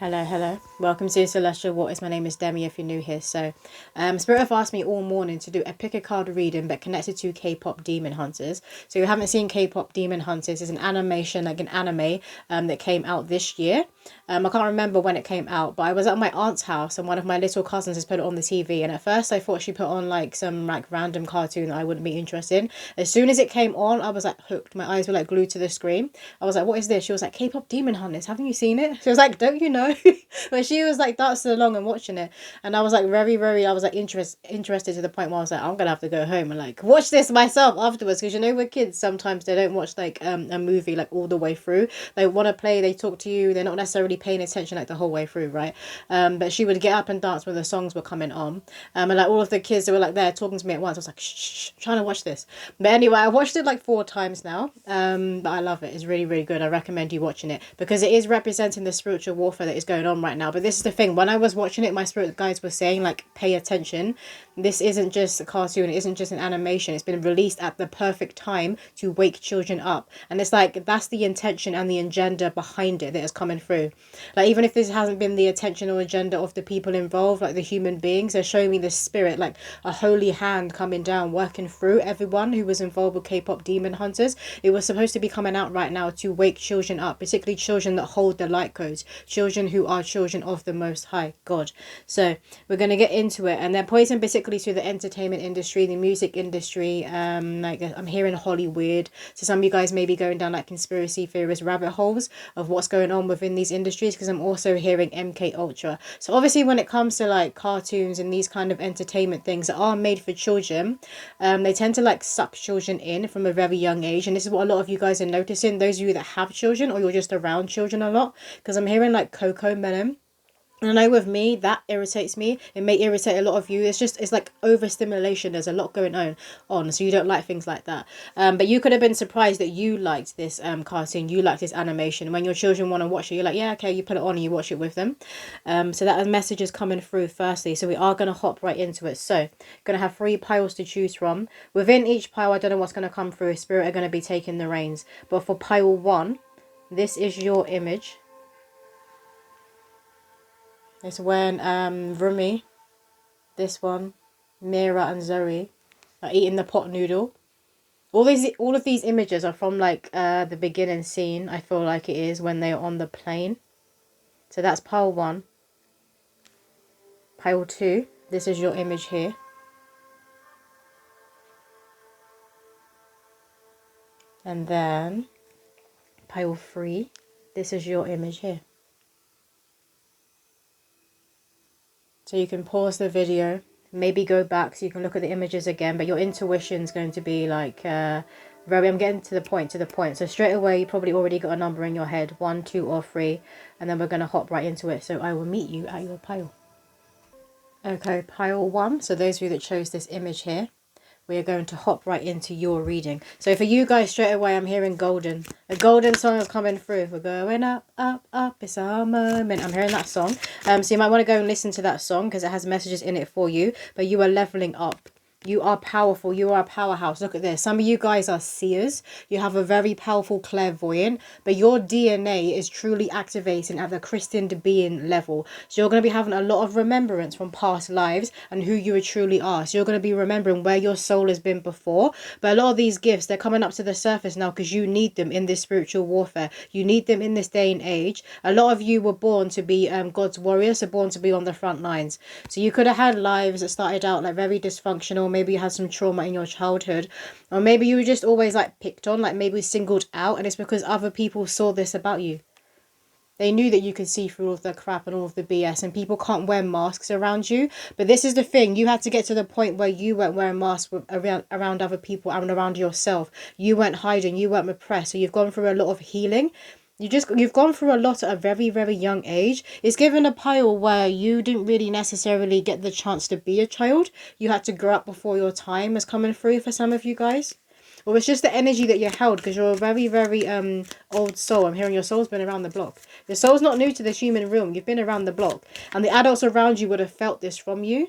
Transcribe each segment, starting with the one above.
Hello, hello. Welcome to Celestial Waters. My name is Demi if you're new here. So, Spirit have asked me all morning to do a pick a card reading but connected to K-pop Demon Hunters. So, if you haven't seen K-pop Demon Hunters, it's an animation, like an anime that came out this year. I can't remember when it came out, but I was at my aunt's house and one of my little cousins has put it on the TV. And at first I thought she put on like some like random cartoon that I wouldn't be interested in. As soon as it came on, I was like hooked. My eyes were like glued to the screen. I was like, what is this? She was like, K-pop Demon Hunters. Haven't you seen it? She was like, don't you know? But she was like dancing along and watching it. And I was like I was like interested to the point where I was like, I'm going to have to go home and like watch this myself afterwards. Because you know, with kids, sometimes they don't watch like a movie like all the way through. They want to play, they talk to you. They're not necessarily paying attention like the whole way through, right? But she would get up and dance when the songs were coming on. And like all of the kids that were like there talking to me at once, I was like, shh, trying to watch this. But anyway, I watched it like 4 times now. But I love it. It's really, really good. I recommend you watching it because it is representing the spiritual warfare that is going on right now. But this is the thing. When I was watching it, my spirit guides were saying like, pay attention. This isn't just a cartoon. It isn't just an animation. It's been released at the perfect time to wake children up. And it's like, that's the intention and the agenda behind it that is coming through. Like, even if this hasn't been the attention or agenda of the people involved, like the human beings, they're showing me the spirit, like a holy hand coming down, working through everyone who was involved with K-pop Demon Hunters. It was supposed to be coming out right now to wake children up, particularly children that hold the light codes, children who are children of the Most High God. So we're going to get into it. And they're pointing basically to the entertainment industry, the music industry. Like I'm hearing Hollywood. So some of you guys may be going down like conspiracy theorist rabbit holes of what's going on within these industries, because I'm also hearing MK Ultra. So obviously when it comes to like cartoons and these kind of entertainment things that are made for children, they tend to like suck children in from a very young age. And this is what a lot of you guys are noticing, those of you that have children or you're just around children a lot, because I'm hearing like Coco Melon. And I know with me, that irritates me. It may irritate a lot of you. It's like overstimulation. There's a lot going on. So you don't like things like that. But you could have been surprised that you liked this cartoon. You liked this animation. When your children want to watch it, you're like, yeah, okay, you put it on and you watch it with them. So that message is coming through firstly. So we are going to hop right into it. So going to have 3 piles to choose from. Within each pile, I don't know what's going to come through. Spirit are going to be taking the reins. But for pile 1, this is your image. It's when Rumi, this one, Mira and Zoe are eating the pot noodle. All of these images are from like the beginning scene. I feel like it is when they're on the plane. So that's pile 1. Pile 2. This is your image here. And then pile 3. This is your image here. So you can pause the video, maybe go back so you can look at the images again, but your intuition is going to be like, I'm getting to the point. So straight away, you probably already got a number in your head, 1, 2, or 3, and then we're going to hop right into it. So I will meet you at your pile. Okay, pile 1. So those of you that chose this image here, we are going to hop right into your reading. So for you guys, straight away, I'm hearing golden. A golden song is coming through. We're going up, up, up. It's our moment. I'm hearing that song. So you might want to go and listen to that song because it has messages in it for you. But you are leveling up. You are powerful. You are a powerhouse. Look at this. Some of you guys are seers. You have a very powerful clairvoyant, but your DNA is truly activating at the Christian being level. So you're going to be having a lot of remembrance from past lives and who you truly are. So you're going to be remembering where your soul has been before. But a lot of these gifts, they're coming up to the surface now because you need them in this spiritual warfare. You need them in this day and age. A lot of you were born to be God's warriors, so born to be on the front lines. So you could have had lives that started out like very dysfunctional. Maybe you had some trauma in your childhood, or maybe you were just always like picked on, like maybe singled out, and it's because other people saw this about you. They knew that you could see through all of the crap and all of the BS, and people can't wear masks around you. But this is the thing, you had to get to the point where you weren't wearing masks around other people and around yourself. You weren't hiding, you weren't repressed. So you've gone through a lot of healing. You've gone through a lot at a very, very young age. It's given a pile where you didn't really necessarily get the chance to be a child. You had to grow up before your time is coming through for some of you guys. Or it's just the energy that you held because you're a very, very old soul. I'm hearing your soul's been around the block. Your soul's not new to this human realm. You've been around the block. And the adults around you would have felt this from you.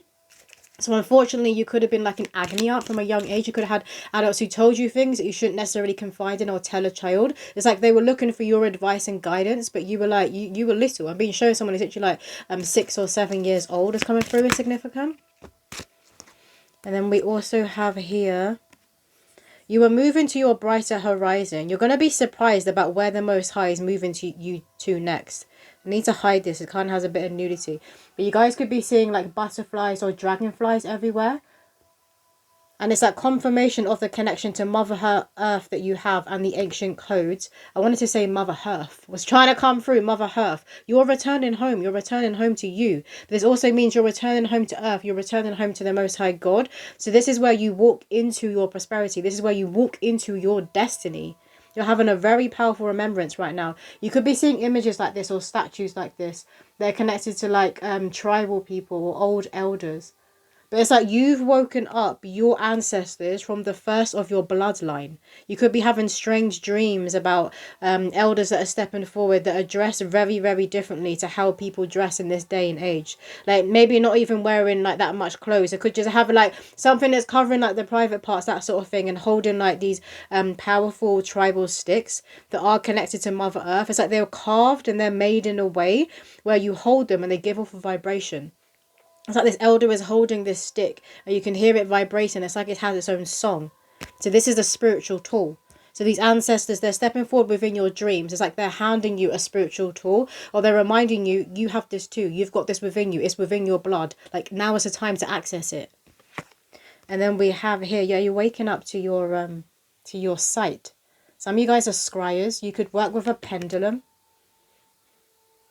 So unfortunately, you could have been like in agony aunt from a young age. You could have had adults who told you things that you shouldn't necessarily confide in or tell a child. It's like they were looking for your advice and guidance, but you were like, you were little. I'm being shown someone who's literally like 6 or 7 years old is coming through as significant. And then we also have here, you are moving to your brighter horizon. You're going to be surprised about where the Most High is moving to you to next. I need to hide this. It kind of has a bit of nudity. But you guys could be seeing like butterflies or dragonflies everywhere. And it's that confirmation of the connection to Mother Earth that you have and the ancient codes. I wanted to say Mother Earth. Was trying to come through Mother Earth. You're returning home. You're returning home to you. But this also means you're returning home to Earth. You're returning home to the Most High God. So this is where you walk into your prosperity. This is where you walk into your destiny. You're having a very powerful remembrance right now. You could be seeing images like this or statues like this. They're connected to like tribal people or old elders. But it's like you've woken up your ancestors from the first of your bloodline. You could be having strange dreams about elders that are stepping forward that are dressed very, very differently to how people dress in this day and age. Like maybe not even wearing like that much clothes. It could just have like something that's covering like the private parts, that sort of thing, and holding like these powerful tribal sticks that are connected to Mother Earth. It's like they're carved and they're made in a way where you hold them and they give off a vibration. It's like this elder is holding this stick and you can hear it vibrating. It's like it has its own song. So this is a spiritual tool. So these ancestors, they're stepping forward within your dreams. It's like they're handing you a spiritual tool, or they're reminding you, you have this too. You've got this within you. It's within your blood. Like now is the time to access it. And then we have here, yeah, you're waking up to your sight. Some of you guys are scryers. You could work with a pendulum.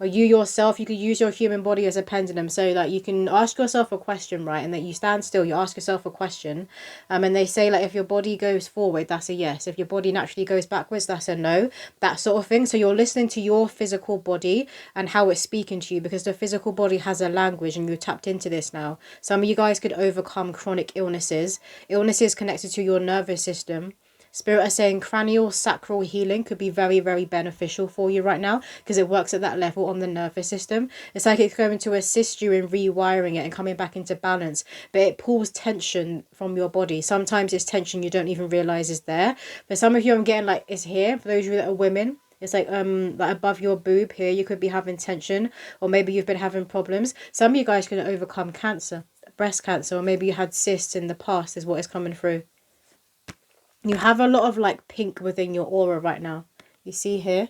Or you yourself, you could use your human body as a pendulum. So like you can ask yourself a question, right? And that you stand still, you ask yourself a question. And they say like if your body goes forward, that's a yes. If your body naturally goes backwards, that's a no. That sort of thing. So you're listening to your physical body and how it's speaking to you, because the physical body has a language and you're tapped into this now. Some of you guys could overcome chronic illnesses. Illnesses connected to your nervous system. Spirit are saying cranial sacral healing could be very, very beneficial for you right now because it works at that level on the nervous system. It's like it's going to assist you in rewiring it and coming back into balance, but it pulls tension from your body. Sometimes it's tension you don't even realize is there. But some of you, I'm getting like it's here. For those of you that are women, it's like above your boob here, you could be having tension, or maybe you've been having problems. Some of you guys can overcome cancer, breast cancer, or maybe you had cysts in the past is what is coming through. You have a lot of like pink within your aura right now. You see here,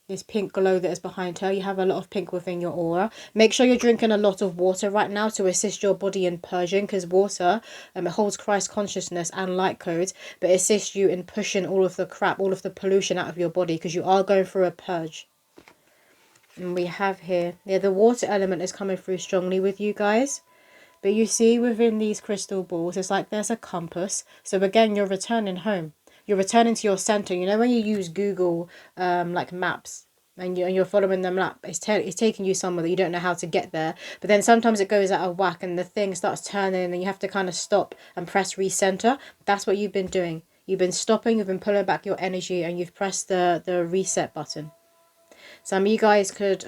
this pink glow that is behind her. You have a lot of pink within your aura. Make sure you're drinking a lot of water right now to assist your body in purging, because water, it holds Christ consciousness and light codes, but it assists you in pushing all of the crap, all of the pollution out of your body, because you are going through a purge. And we have here, yeah, the water element is coming through strongly with you guys. But you see within these crystal balls, it's like there's a compass. So again, you're returning home. You're returning to your center. You know when you use Google like maps and you're following the map, it's taking you somewhere that you don't know how to get there. But then sometimes it goes out of whack and the thing starts turning and you have to kind of stop and press recenter. That's what you've been doing. You've been stopping, you've been pulling back your energy, and you've pressed the reset button. Some of you guys could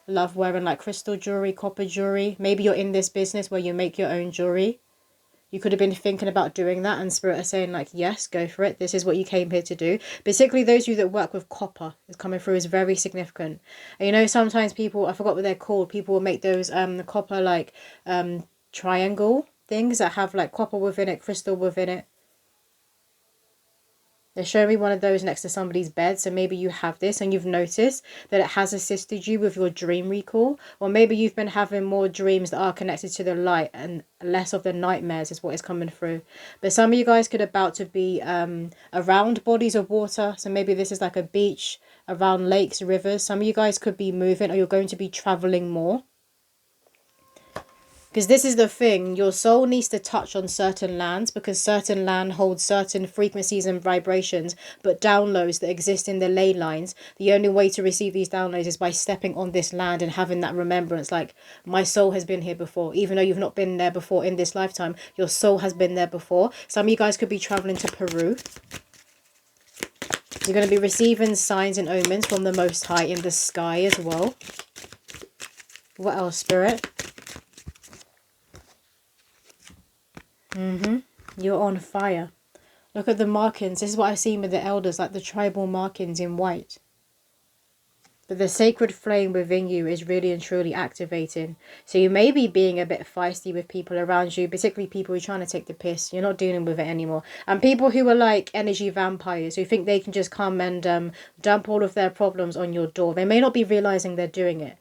love wearing like crystal jewelry, copper jewelry. Maybe you're in this business where you make your own jewelry. You could have been thinking about doing that, and Spirit are saying like, yes, go for it. This is what you came here to do. Basically, those of you that work with copper is coming through is very significant. And you know, sometimes people, I forgot what they're called, people will make those the copper like triangle things that have like copper within it, crystal within it. They're showing me one of those next to somebody's bed. So maybe you have this and you've noticed that it has assisted you with your dream recall. Or maybe you've been having more dreams that are connected to the light and less of the nightmares is what is coming through. But some of you guys could about to be around bodies of water. So maybe this is like a beach, around lakes, rivers. Some of you guys could be moving, or you're going to be traveling more. Because this is the thing, your soul needs to touch on certain lands, because certain land holds certain frequencies and vibrations, but downloads that exist in the ley lines. The only way to receive these downloads is by stepping on this land and having that remembrance, like, my soul has been here before. Even though you've not been there before in this lifetime, your soul has been there before. Some of you guys could be traveling to Peru. You're going to be receiving signs and omens from the Most High in the sky as well. What else, Spirit? You're on fire. Look at the markings. This is what I've seen with the elders, like the tribal markings in white. But the sacred flame within you is really and truly activating. So you may be being a bit feisty with people around you, particularly people who are trying to take the piss. You're not dealing with it anymore. And people who are like energy vampires, who think they can just come and dump all of their problems on your door. They may not be realizing they're doing it.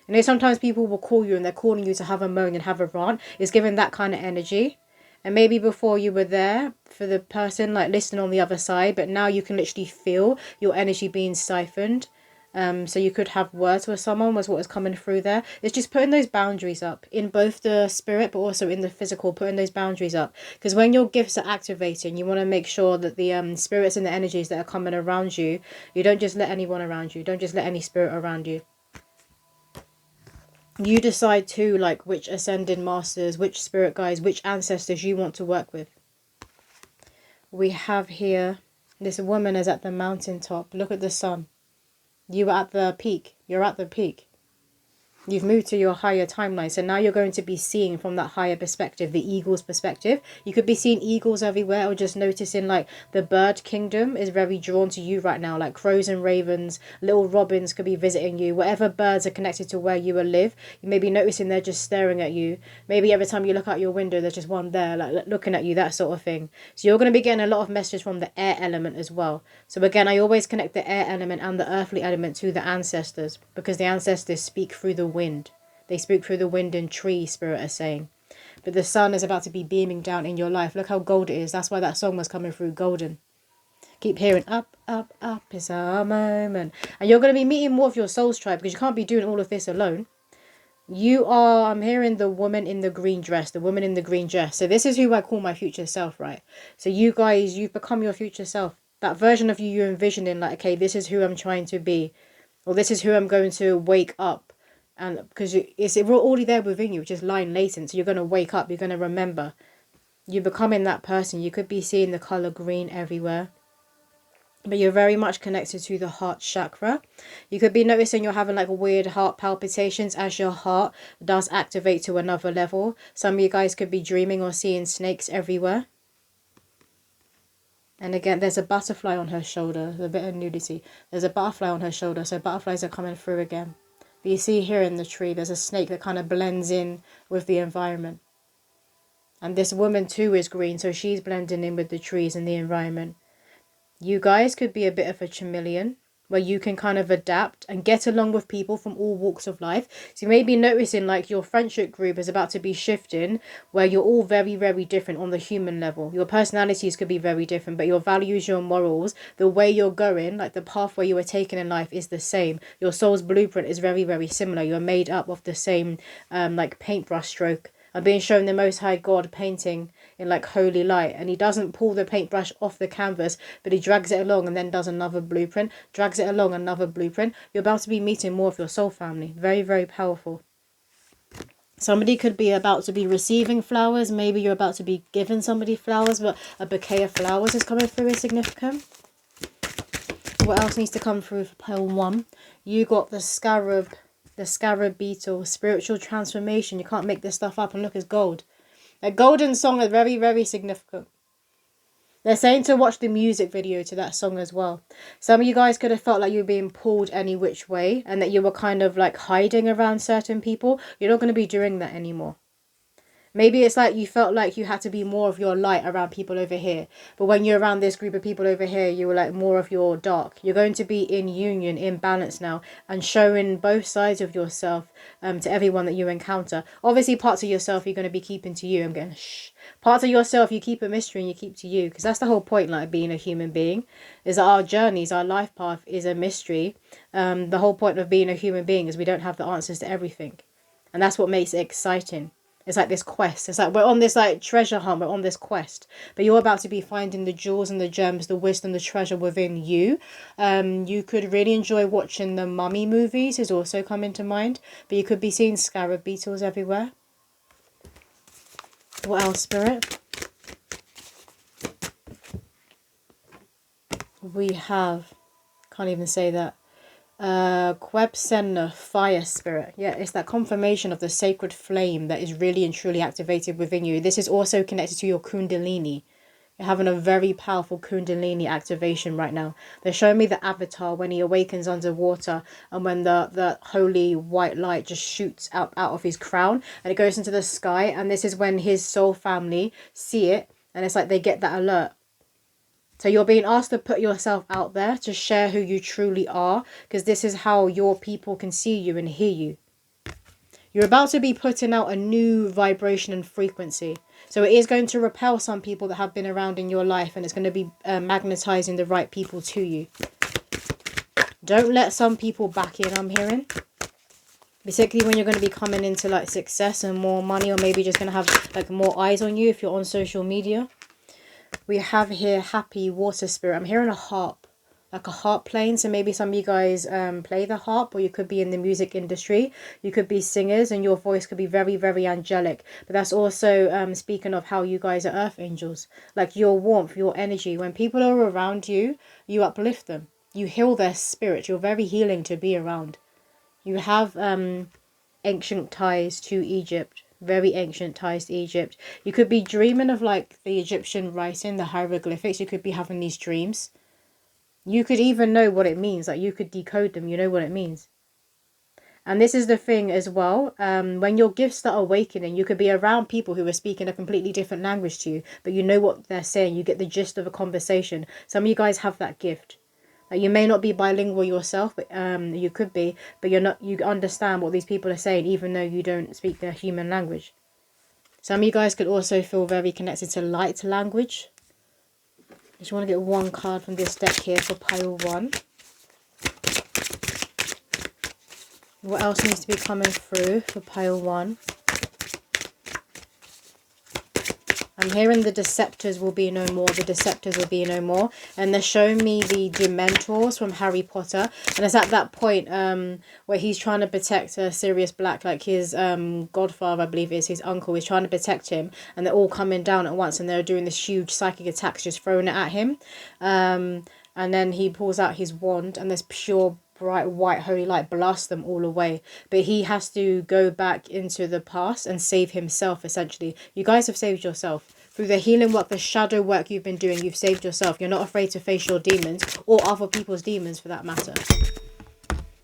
You know, sometimes people will call you and they're calling you to have a moan and have a rant. It's giving that kind of energy. And maybe before you were there for the person, like listening on the other side, but now you can literally feel your energy being siphoned. So you could have words with someone was what was coming through there. It's just putting those boundaries up in both the spirit but also in the physical, putting those boundaries up. Because when your gifts are activating, you want to make sure that the spirits and the energies that are coming around you, you don't just let anyone around you. Don't just let any spirit around you. You decide too, like which ascended masters, which spirit guides, which ancestors you want to work with. We have here, this woman is at the mountaintop. Look at the sun. You are at the peak. You're at the peak. You've moved to your higher timeline. So now you're going to be seeing from that higher perspective, the eagle's perspective. You could be seeing eagles everywhere, or just noticing like the bird kingdom is very drawn to you right now. Like crows and ravens, little robins could be visiting you. Whatever birds are connected to where you live, you may be noticing they're just staring at you. Maybe every time you look out your window, there's just one there, like looking at you, that sort of thing. So you're going to be getting a lot of messages from the air element as well. So again, I always connect the air element and the earthly element to the ancestors, because the ancestors speak through the wind. They speak through the wind and tree, spirit is saying. But the sun is about to be beaming down in your life. Look how gold it is. That's why that song was coming through golden. Keep hearing up, up, up is our moment. And you're going to be meeting more of your soul's tribe, because you can't be doing all of this alone. You are, I'm hearing the woman in the green dress, the woman in the green dress. So this is who I call my future self, right? So you guys, you've become your future self. That version of you you're envisioning, like, okay, this is who I'm trying to be. Or this is who I'm going to wake up. And because it's already there within you, just lying latent. So you're going to wake up, you're going to remember. You're becoming that person. You could be seeing the colour green everywhere. But you're very much connected to the heart chakra. You could be noticing you're having like weird heart palpitations as your heart does activate to another level. Some of you guys could be dreaming or seeing snakes everywhere. And again, there's a butterfly on her shoulder. There's a bit of nudity. There's a butterfly on her shoulder. So butterflies are coming through again. But you see here in the tree, there's a snake that kind of blends in with the environment. And this woman too is green, so she's blending in with the trees and the environment. You guys could be a bit of a chameleon, where you can kind of adapt and get along with people from all walks of life. So you may be noticing like your friendship group is about to be shifting, where you're all very, very different on the human level. Your personalities could be very different, but your values, your morals, the way you're going, like the pathway you are taking in life is the same. Your soul's blueprint is very, very similar. You're made up of the same like paintbrush stroke. I'm being shown the Most High God painting in like holy light, and he doesn't pull the paintbrush off the canvas, but he drags it along and then does another blueprint, drags it along another blueprint. You're about to be meeting more of your soul family. Very, very powerful. Somebody could be about to be receiving flowers. Maybe you're about to be giving somebody flowers, but a bouquet of flowers is coming through is significant. What else needs to come through for pile 1? You got the scarab. The scarab beetle, spiritual transformation. You can't make this stuff up, and look, it's gold. A golden song is very, very significant. They're saying to watch the music video to that song as well. Some of you guys could have felt like you were being pulled any which way, and that you were kind of like hiding around certain people. You're not going to be doing that anymore. Maybe it's like you felt like you had to be more of your light around people over here. But when you're around this group of people over here, you were like more of your dark. You're going to be in union, in balance now, and showing both sides of yourself to everyone that you encounter. Obviously, parts of yourself you're going to be keeping to you. I'm getting shh. Parts of yourself you keep a mystery and you keep to you. Because that's the whole point, like being a human being, is that our journeys, our life path is a mystery. The whole point of being a human being is we don't have the answers to everything. And that's what makes it exciting. It's like this quest. It's like we're on this like treasure hunt. We're on this quest. But you're about to be finding the jewels and the gems, the wisdom, the treasure within you. You could really enjoy watching the mummy movies is also coming to mind. But you could be seeing scarab beetles everywhere. What else, Spirit? We have, can't even say that. Quebsenna, fire spirit. Yeah, it's that confirmation of the sacred flame that is really and truly activated within you. This is also connected to your kundalini. You're having a very powerful kundalini activation right now. They're showing me the avatar when he awakens underwater, and when the holy white light just shoots out of his crown and it goes into the sky. And this is when his soul family see it, and it's like they get that alert. So you're being asked to put yourself out there, to share who you truly are, because this is how your people can see you and hear you. You're about to be putting out a new vibration and frequency. So it is going to repel some people that have been around in your life, and it's going to be magnetizing the right people to you. Don't let some people back in, I'm hearing. Particularly when you're going to be coming into like success and more money, or maybe just going to have like more eyes on you if you're on social media. We have here happy water spirit. I'm hearing a harp, like a harp playing. So maybe some of you guys play the harp, or you could be in the music industry. You could be singers, and your voice could be very, very angelic. But that's also speaking of how you guys are earth angels. Like your warmth, your energy. When people are around you, you uplift them. You heal their spirit. You're very healing to be around. You have ancient ties to Egypt. Very ancient ties to Egypt. You could be dreaming of like the Egyptian writing, the hieroglyphics. You could be having these dreams. You could even know what it means. Like you could decode them. You know what it means. And this is the thing as well. When your gifts start awakening, you could be around people who are speaking a completely different language to you, but you know what they're saying. You get the gist of a conversation. Some of you guys have that gift. You may not be bilingual yourself, but you could be, but you're not. You understand what these people are saying, even though you don't speak their human language. Some of you guys could also feel very connected to light language. I just want to get one card from this deck here for pile 1. What else needs to be coming through for pile 1? I'm hearing the deceptors will be no more. The deceptors will be no more. And they're showing me the Dementors from Harry Potter. And it's at that point where he's trying to protect Sirius Black. Like his godfather, I believe is his uncle, is trying to protect him. And they're all coming down at once. And they're doing this huge psychic attacks, just throwing it at him. And then he pulls out his wand. And there's pure bright white holy light blasts them all away. But he has to go back into the past and save himself, essentially. You guys have saved yourself through the healing work, the shadow work you've been doing. You've saved yourself. You're not afraid to face your demons, or other people's demons for that matter.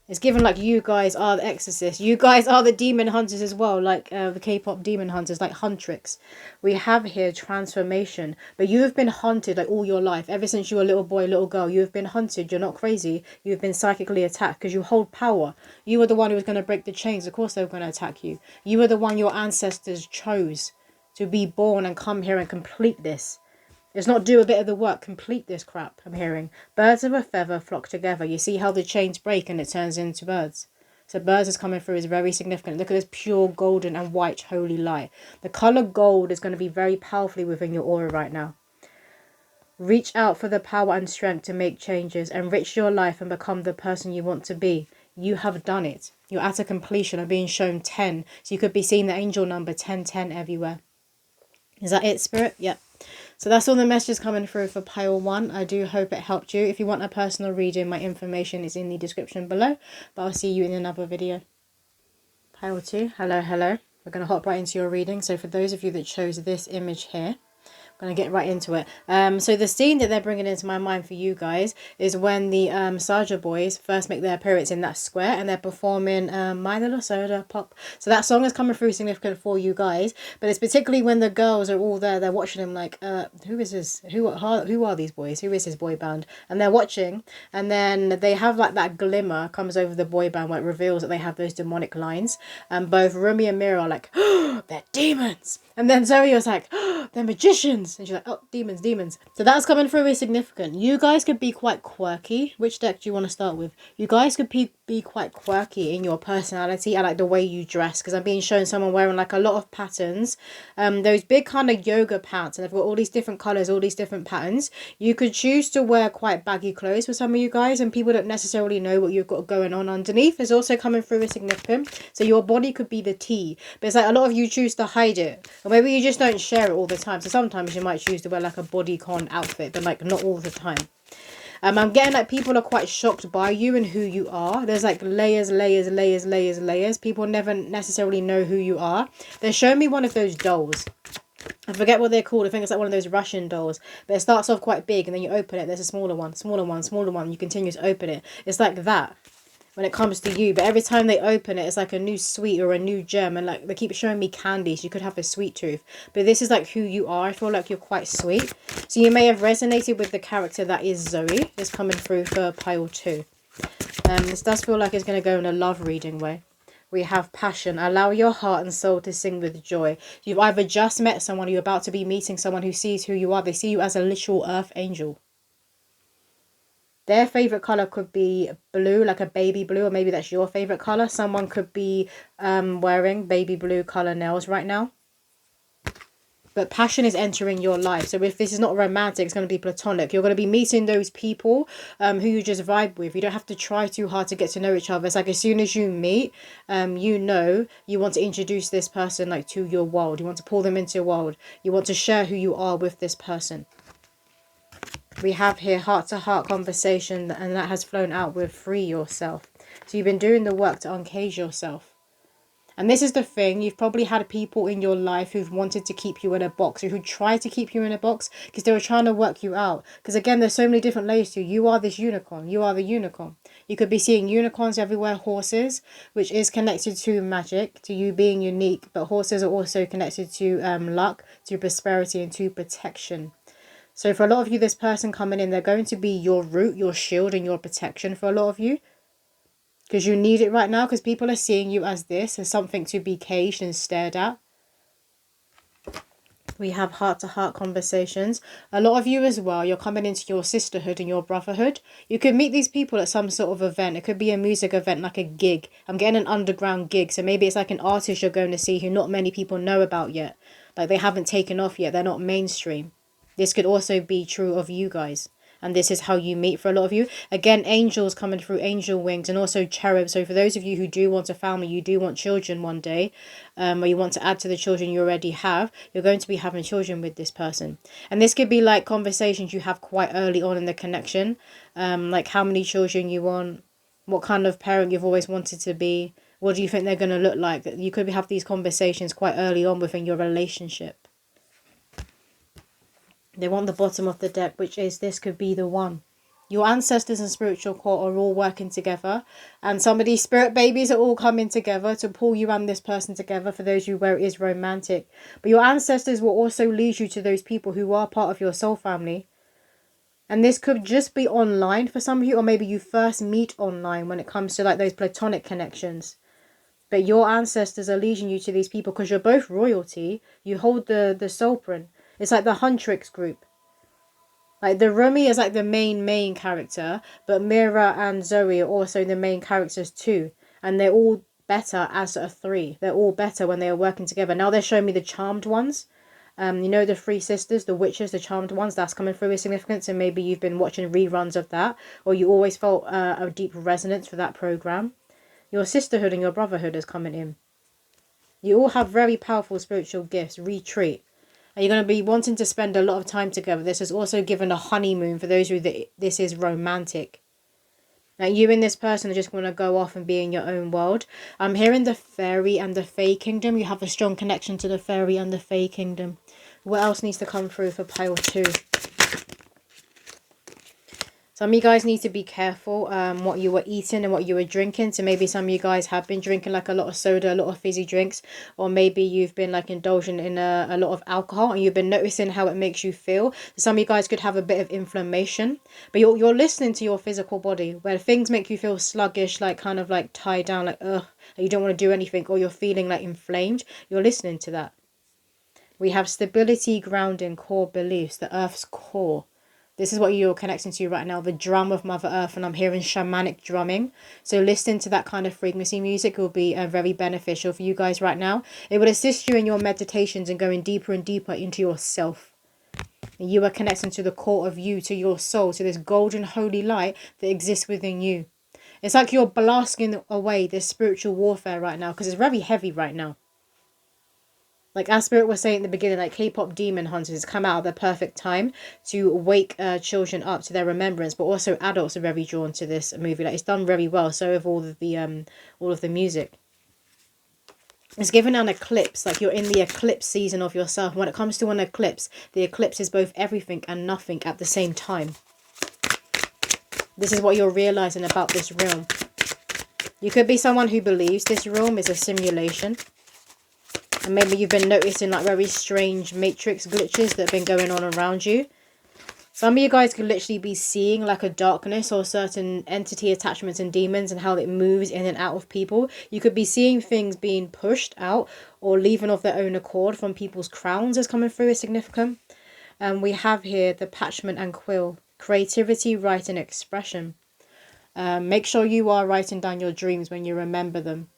It's given like you guys are the exorcists. You guys are the demon hunters as well, like the K-pop demon hunters, like Huntrix. We have here transformation. But you have been hunted like all your life. Ever since you were a little boy, little girl, you have been hunted. You're not crazy. You've been psychically attacked because you hold power. You were the one who was going to break the chains. Of course they were going to attack you. You were the one your ancestors chose to be born and come here and complete this. It's not do a bit of the work, complete this crap, I'm hearing. Birds of a feather flock together. You see how the chains break and it turns into birds. So birds is coming through is very significant. Look at this pure golden and white holy light. The colour gold is going to be very powerfully within your aura right now. Reach out for the power and strength to make changes. Enrich your life and become the person you want to be. You have done it. You're at a completion. I'm being shown 10. So you could be seeing the angel number 1010 everywhere. Is that it, Spirit? Yep. So that's all the messages coming through for pile 1. I do hope it helped you. If you want a personal reading, my information is in the description below. But I'll see you in another video. Pile 2. Hello, hello. We're going to hop right into your reading. So for those of you that chose this image here, I'm going to get right into it. So the scene that they're bringing into my mind for you guys is when the Saja boys first make their appearance in that square, and they're performing My Little Soda Pop. So that song is coming through significant for you guys, but it's particularly when the girls are all there, they're watching them like, who is this? Who are these boys? Who is this boy band? And they're watching, and then they have like that glimmer comes over the boy band where it reveals that they have those demonic lines. And both Rumi and Mira are like, oh, they're demons. And then Zoe was like, oh, they're magicians. And she's like, oh, demons, demons. So that's coming through is significant. You guys could be quite quirky. Which deck do you want to start with? You guys could be quite quirky in your personality. I like the way you dress, because I'm being shown someone wearing like a lot of patterns. Those big kind of yoga pants, and they've got all these different colours, all these different patterns. You could choose to wear quite baggy clothes for some of you guys, and people don't necessarily know what you've got going on underneath. Is also coming through is significant. So your body could be the T, but it's like a lot of you choose to hide it. Or maybe you just don't share it all the time. So sometimes you might choose to wear like a bodycon outfit, but like not all the time. I'm getting like people are quite shocked by you and who you are. There's like layers, layers, layers, layers, layers. People never necessarily know who you are. They're showing me one of those dolls. I forget what they're called. I think it's like one of those Russian dolls. But it starts off quite big and then you open it. There's a smaller one, smaller one, smaller one. You continue to open it. It's like that when it comes to you. But every time they open it, it's like a new sweet or a new gem. And like they keep showing me candies. You could have a sweet tooth. But this is like who you are. I feel like you're quite sweet. So you may have resonated with the character that is Zoe. It's coming through for pile 2. This does feel like it's going to go in a love reading way. We have passion. Allow your heart and soul to sing with joy. You've either just met someone, you're about to be meeting someone who sees who you are. They see you as a literal earth angel. Their favourite colour could be blue, like a baby blue, or maybe that's your favourite colour. Someone could be wearing baby blue colour nails right now. But passion is entering your life. So if this is not romantic, it's going to be platonic. You're going to be meeting those people who you just vibe with. You don't have to try too hard to get to know each other. It's like as soon as you meet, you know, you want to introduce this person like to your world. You want to pull them into your world. You want to share who you are with this person. We have here heart-to-heart conversation, and that has flown out with free yourself. So you've been doing the work to uncage yourself. And this is the thing, you've probably had people in your life who've wanted to keep you in a box, or who tried to keep you in a box because they were trying to work you out. Because again, there's so many different layers to you. You are this unicorn. You are the unicorn. You could be seeing unicorns everywhere, horses, which is connected to magic, to you being unique. But horses are also connected to luck, to prosperity, and to protection. So for a lot of you, this person coming in, they're going to be your root, your shield, and your protection for a lot of you. Because you need it right now, because people are seeing you as this, as something to be caged and stared at. We have heart-to-heart conversations. A lot of you as well, you're coming into your sisterhood and your brotherhood. You could meet these people at some sort of event. It could be a music event, like a gig. I'm getting an underground gig. So maybe it's like an artist you're going to see who not many people know about yet. Like they haven't taken off yet. They're not mainstream. This could also be true of you guys. And this is how you meet for a lot of you. Again, angels coming through, angel wings, and also cherubs. So for those of you who do want a family, you do want children one day, or you want to add to the children you already have, you're going to be having children with this person. And this could be like conversations you have quite early on in the connection. Like how many children you want, what kind of parent you've always wanted to be, what do you think they're going to look like. You could have these conversations quite early on within your relationship. They want the bottom of the deck, which is this could be the one. Your ancestors and spiritual core are all working together. And some of these spirit babies are all coming together to pull you and this person together for those of you where it is romantic. But your ancestors will also lead you to those people who are part of your soul family. And this could just be online for some of you, or maybe you first meet online when it comes to like those platonic connections. But your ancestors are leading you to these people because you're both royalty. You hold the soulprint. It's like the Huntrix group. Like the Rumi is like the main character, but Mira and Zoe are also the main characters too. And they're all better as a 3. They're all better when they are working together. Now they're showing me the charmed ones. You know, the 3 sisters, the witches, the charmed ones, that's coming through with significance. And maybe you've been watching reruns of that, or you always felt a deep resonance for that program. Your sisterhood and your brotherhood is coming in. You all have very powerful spiritual gifts. Retreat. And you're going to be wanting to spend a lot of time together. This is also given a honeymoon for those who this is romantic. Now you and this person are just going to go off and be in your own world. I'm hearing the fairy and the fae kingdom. You have a strong connection to the fairy and the fae kingdom. What else needs to come through for pile 2? Some of you guys need to be careful what you were eating and what you were drinking. So maybe some of you guys have been drinking like a lot of soda, a lot of fizzy drinks. Or maybe you've been like indulging in a lot of alcohol and you've been noticing how it makes you feel. Some of you guys could have a bit of inflammation. But you're listening to your physical body where things make you feel sluggish, like kind of like tied down, like ugh, you don't want to do anything, or you're feeling like inflamed. You're listening to that. We have stability, grounding, core beliefs, the earth's core. This is what you're connecting to right now, the drum of Mother Earth, and I'm hearing shamanic drumming. So listening to that kind of frequency music will be very beneficial for you guys right now. It will assist you in your meditations and going deeper and deeper into yourself. And you are connecting to the core of you, to your soul, to this golden holy light that exists within you. It's like you're blasting away this spiritual warfare right now because it's very heavy right now. Like as Spirit was saying at the beginning, like K-pop demon hunters has come out at the perfect time to wake children up to their remembrance, but also adults are very drawn to this movie. Like it's done very well. So with all of the music. It's given an eclipse, like you're in the eclipse season of yourself. When it comes to an eclipse, the eclipse is both everything and nothing at the same time. This is what you're realizing about this realm. You could be someone who believes this realm is a simulation. And maybe you've been noticing like very strange matrix glitches that have been going on around you. Some of you guys could literally be seeing like a darkness or certain entity attachments and demons and how it moves in and out of people. You could be seeing things being pushed out or leaving of their own accord from people's crowns as coming through is significant. And we have here the parchment and quill. Creativity, writing, expression. Make sure you are writing down your dreams when you remember them.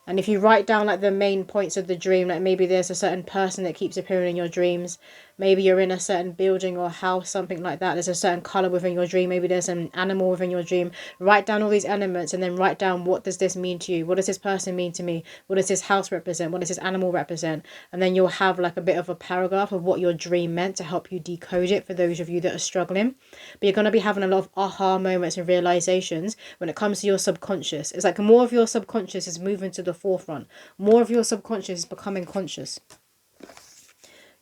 And if you write down like the main points of the dream, like maybe there's a certain person that keeps appearing in your dreams. Maybe you're in a certain building or house, something like that. There's a certain colour within your dream. Maybe there's an animal within your dream. Write down all these elements and then write down, what does this mean to you? What does this person mean to me? What does this house represent? What does this animal represent? And then you'll have like a bit of a paragraph of what your dream meant to help you decode it for those of you that are struggling. But you're going to be having a lot of aha moments and realizations when it comes to your subconscious. It's like more of your subconscious is moving to the forefront. More of your subconscious is becoming conscious.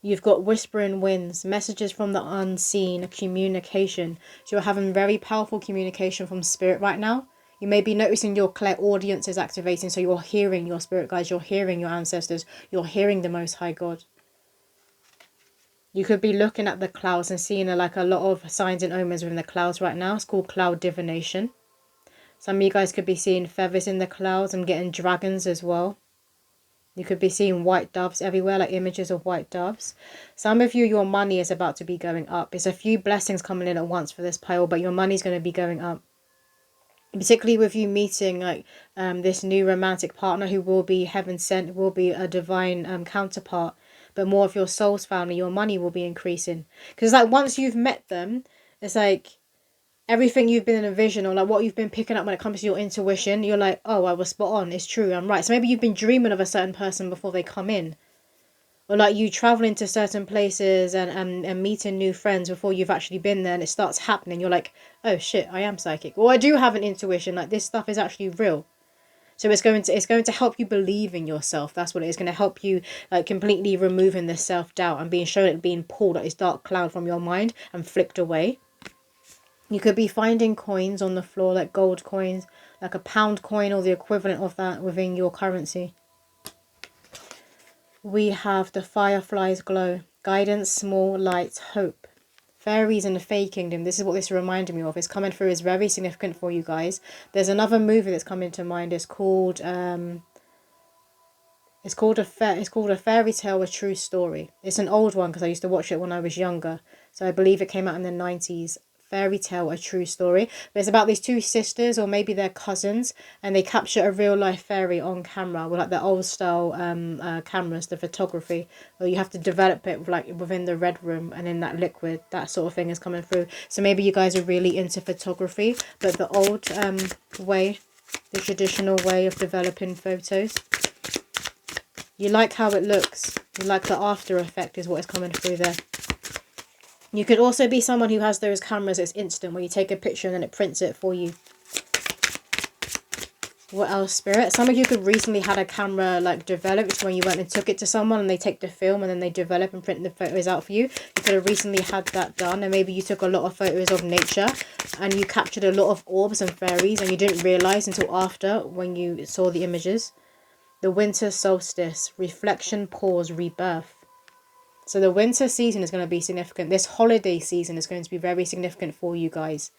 You've got whispering winds, messages from the unseen, communication. So you're having very powerful communication from spirit right now. You may be noticing your clairaudience is activating. So you're hearing your spirit guides, you're hearing your ancestors, you're hearing the Most High God. You could be looking at the clouds and seeing like a lot of signs and omens within the clouds right now. It's called cloud divination. Some of you guys could be seeing feathers in the clouds and getting dragons as well. You could be seeing white doves everywhere, like images of white doves. Some of you, your money is about to be going up. There's a few blessings coming in at once for this pile, but your money's going to be going up. Particularly with you meeting like this new romantic partner who will be heaven sent, will be a divine counterpart. But more of your soul's family, your money will be increasing. Because like once you've met them, it's like everything you've been in a vision or like what you've been picking up when it comes to your intuition, you're like, oh, I was spot on, it's true, I'm right. So maybe you've been dreaming of a certain person before they come in. Or like you traveling to certain places and meeting new friends before you've actually been there and it starts happening. You're like, oh shit, I am psychic. Or I do have an intuition, like this stuff is actually real. So it's going to help you believe in yourself. That's what it is. Going to help you like completely removing the self-doubt and being shown it being pulled like this dark cloud from your mind and flicked away. You could be finding coins on the floor, like gold coins, like a pound coin or the equivalent of that within your currency. We have the firefly's glow, guidance, small lights, hope. Fairies in the Fae Kingdom, this is what this reminded me of. It's coming through, is very significant for you guys. There's another movie that's coming to mind. It's called a Fairy Tale, A True Story. It's an old one because I used to watch it when I was younger. So I believe it came out in the 90s. Fairy Tale, A True Story. But it's about these two sisters, or maybe they're cousins, and they capture a real life fairy on camera with like the old style cameras, the photography. Or you have to develop it like within the red room and in that liquid. That sort of thing is coming through. So maybe you guys are really into photography, but the old way, the traditional way of developing photos. You like how it looks. You like the after effect is what is coming through there. You could also be someone who has those cameras that's instant, where you take a picture and then it prints it for you. What else, Spirit? Some of you could recently had a camera like developed when you went and took it to someone and they take the film and then they develop and print the photos out for you. You could have recently had that done, and maybe you took a lot of photos of nature and you captured a lot of orbs and fairies and you didn't realise until after when you saw the images. The winter solstice, reflection, pause, rebirth. So the winter season is going to be significant. This holiday season is going to be very significant for you guys.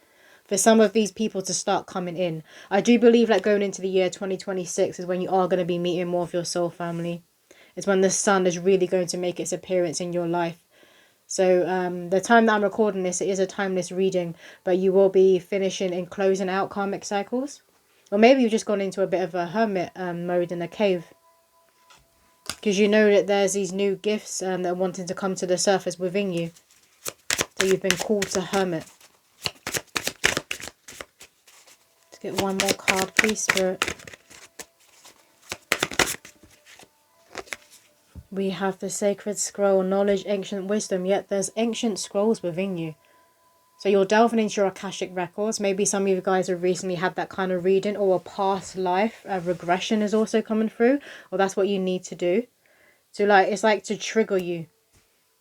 For some of these people to start coming in. I do believe like going into the year 2026 is when you are going to be meeting more of your soul family. It's when the sun is really going to make its appearance in your life. So the time that I'm recording this, it is a timeless reading. But you will be finishing and closing out karmic cycles. Or maybe you've just gone into a bit of a hermit mode in a cave. Because you know that there's these new gifts that are wanting to come to the surface within you. So you've been called to hermit. Let's get one more card, please, Spirit. We have the sacred scroll, knowledge, ancient wisdom, yet there's ancient scrolls within you. So you're delving into your Akashic records. Maybe some of you guys have recently had that kind of reading, or a past life regression is also coming through, or that's what you need to do. So like, it's like to trigger you.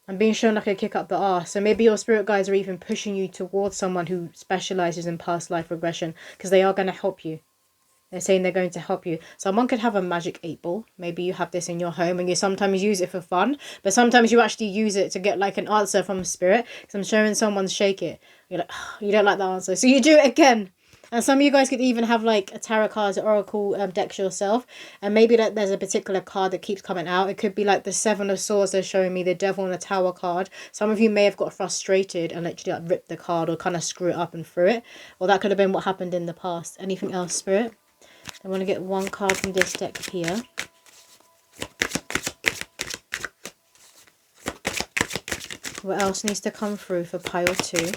I'm being shown like a kick up the arse. So maybe your spirit guides are even pushing you towards someone who specializes in past life regression, because they are going to help you. They're saying they're going to help you. Someone could have a magic 8-ball. Maybe you have this in your home and you sometimes use it for fun. But sometimes you actually use it to get like an answer from spirit. Because I'm showing someone shake it. You're like, oh, you don't like the answer. So you do it again. And some of you guys could even have like a tarot cards or oracle decks yourself. And maybe that there's a particular card that keeps coming out. It could be like the 7 of Swords they're showing me, the Devil and the Tower card. Some of you may have got frustrated and literally like ripped the card or kind of screw it up and threw it. Or that could have been what happened in the past. Anything else, Spirit? I want to get one card from this deck here. What else needs to come through for pile 2?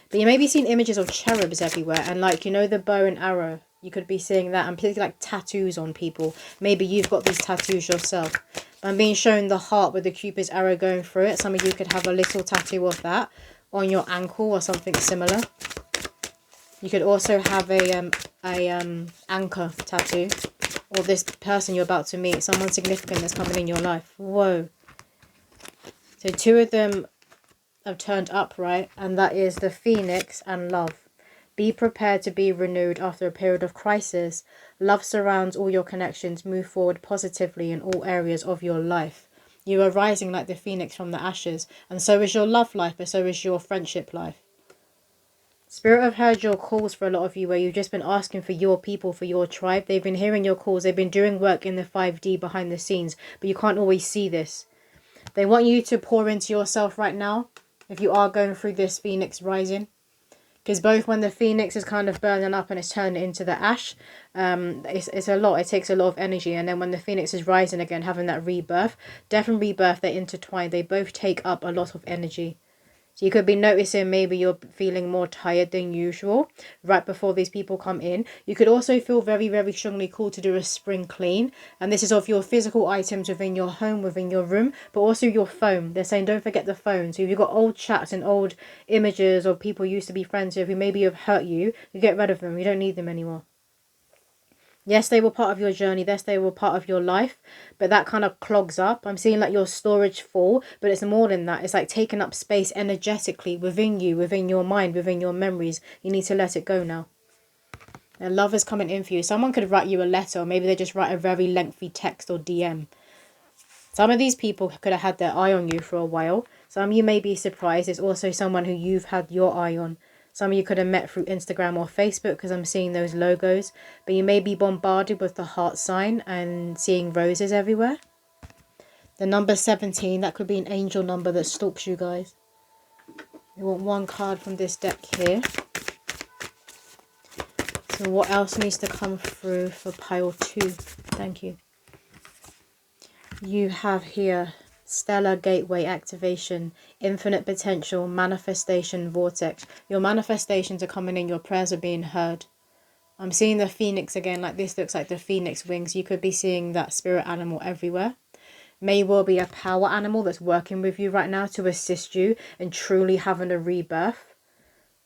But you may be seeing images of cherubs everywhere. And like, you know, the bow and arrow. You could be seeing that. And particularly like tattoos on people. Maybe you've got these tattoos yourself. I'm being shown the heart with the Cupid's arrow going through it. Some of you could have a little tattoo of that on your ankle or something similar. You could also have a anchor tattoo, or this person you're about to meet, someone significant that's coming in your life. Whoa. So 2 of them have turned upright, and that is the Phoenix and love. Be prepared to be renewed after a period of crisis. Love surrounds all your connections. Move forward positively in all areas of your life. You are rising like the Phoenix from the ashes, and so is your love life, but so is your friendship life. Spirit have heard your calls for a lot of you, where you've just been asking for your people, for your tribe. They've been hearing your calls. They've been doing work in the 5D behind the scenes, but you can't always see this. They want you to pour into yourself right now if you are going through this Phoenix rising. Because both when the Phoenix is kind of burning up and it's turning into the ash, it's a lot. It takes a lot of energy. And then when the Phoenix is rising again, having that rebirth, death and rebirth, they intertwine. They both take up a lot of energy. So you could be noticing maybe you're feeling more tired than usual right before these people come in. You could also feel very, very strongly called to do a spring clean. And this is of your physical items within your home, within your room, but also your phone. They're saying don't forget the phone. So if you've got old chats and old images of people you used to be friends with who maybe have hurt you, you get rid of them. You don't need them anymore. Yes, they were part of your journey. Yes, they were part of your life. But that kind of clogs up. I'm seeing like your storage full. But it's more than that. It's like taking up space energetically within you, within your mind, within your memories. You need to let it go now. And love is coming in for you. Someone could write you a letter. Or maybe they just write a very lengthy text or DM. Some of these people could have had their eye on you for a while. Some of you may be surprised. It's also someone who you've had your eye on. Some of you could have met through Instagram or Facebook, because I'm seeing those logos. But you may be bombarded with the heart sign and seeing roses everywhere. The number 17, that could be an angel number that stalks you guys. You want one card from this deck here. So what else needs to come through for pile 2? Thank you. You have here Stellar Gateway activation, infinite potential, manifestation vortex. Your manifestations are coming in, your prayers are being heard. I'm seeing the Phoenix again, like this looks like the Phoenix wings. You could be seeing that spirit animal everywhere. May well be a power animal that's working with you right now to assist you in truly having a rebirth,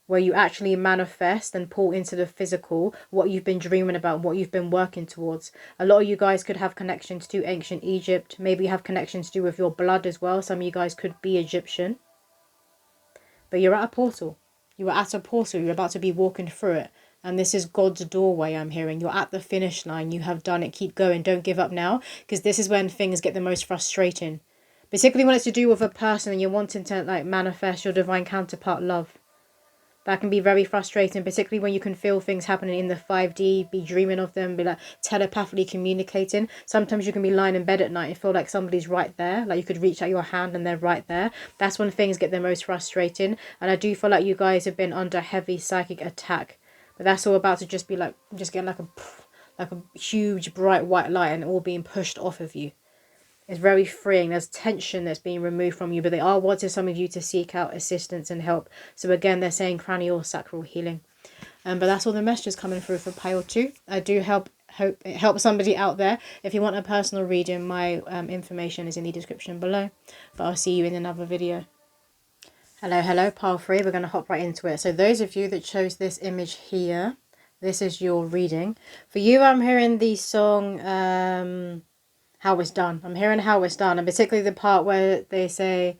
where you actually manifest and pull into the physical what you've been dreaming about, what you've been working towards. A lot of you guys could have connections to ancient Egypt. Maybe you have connections to do with your blood as well. Some of you guys could be Egyptian. But you're at a portal. You are at a portal. You're about to be walking through it. And this is God's doorway, I'm hearing. You're at the finish line. You have done it. Keep going. Don't give up now. Because this is when things get the most frustrating. Particularly when it's to do with a person and you're wanting to like manifest your divine counterpart love. That can be very frustrating, particularly when you can feel things happening in the 5D, be dreaming of them, be like telepathically communicating. Sometimes you can be lying in bed at night and feel like somebody's right there, like you could reach out your hand and they're right there. That's when things get the most frustrating. And I do feel like you guys have been under heavy psychic attack. But that's all about to just be like, just getting like a huge bright white light and all being pushed off of you. It's very freeing. There's tension that's being removed from you, but they are wanting some of you to seek out assistance and help. So again, they're saying cranial sacral healing. But that's all the messages coming through for pile 2. I do hope it helps somebody out there. If you want a personal reading, my information is in the description below. But I'll see you in another video. Hello, pile 3. We're going to hop right into it. So those of you that chose this image here, this is your reading. For you, I'm hearing the song How It's Done. I'm hearing How It's Done, and particularly the part where they say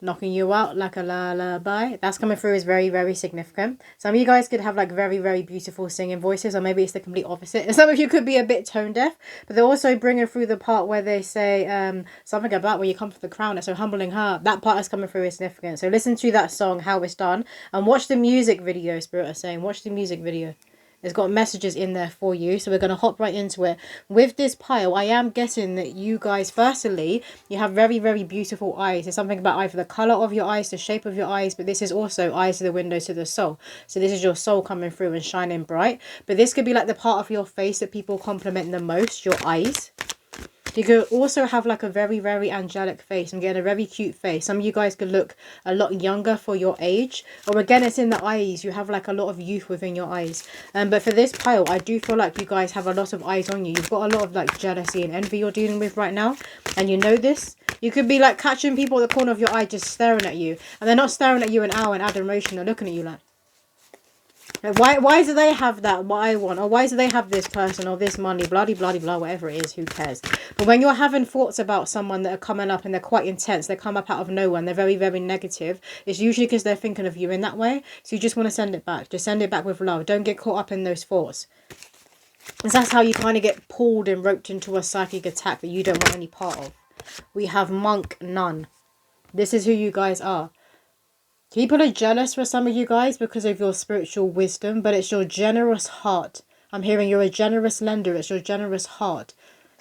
knocking you out like a lullaby. That's coming through is very, very significant. Some of you guys could have like very, very beautiful singing voices, or maybe it's the complete opposite. And some of you could be a bit tone deaf, but they're also bringing through the part where they say something about when you come from the crown, it's so humbling her. That part is coming through is significant. So listen to that song, How It's Done, and watch the music video, Spirit are saying. Watch the music video. It's got messages in there for you. So we're going to hop right into it. With this pile, I am guessing that you guys, firstly, you have very, very beautiful eyes. There's something about either the colour of your eyes, the shape of your eyes, but this is also eyes to the window to the soul. So this is your soul coming through and shining bright. But this could be like the part of your face that people compliment the most, your eyes. You could also have like a very, very angelic face. I'm getting a very cute face. Some of you guys could look a lot younger for your age. Or again, it's in the eyes. You have like a lot of youth within your eyes. But for this pile, I do feel like you guys have a lot of eyes on you. You've got a lot of like jealousy and envy you're dealing with right now. And you know this. You could be like catching people at the corner of your eye just staring at you. And they're not staring at you in awe and adoration. They're looking at you like, why do they have that, what I want? Or why do they have this person or this money, blah, blah, blah, whatever it is, who cares? But when you're having thoughts about someone that are coming up and they're quite intense, they come up out of nowhere and they're very, very negative, it's usually because they're thinking of you in that way. So you just want to send it back. Just send it back with love. Don't get caught up in those thoughts. Because that's how you kind of get pulled and roped into a psychic attack that you don't want any part of. We have Monk Nun. This is who you guys are. People are jealous for some of you guys because of your spiritual wisdom, but it's your generous heart. I'm hearing you're a generous lender. It's your generous heart.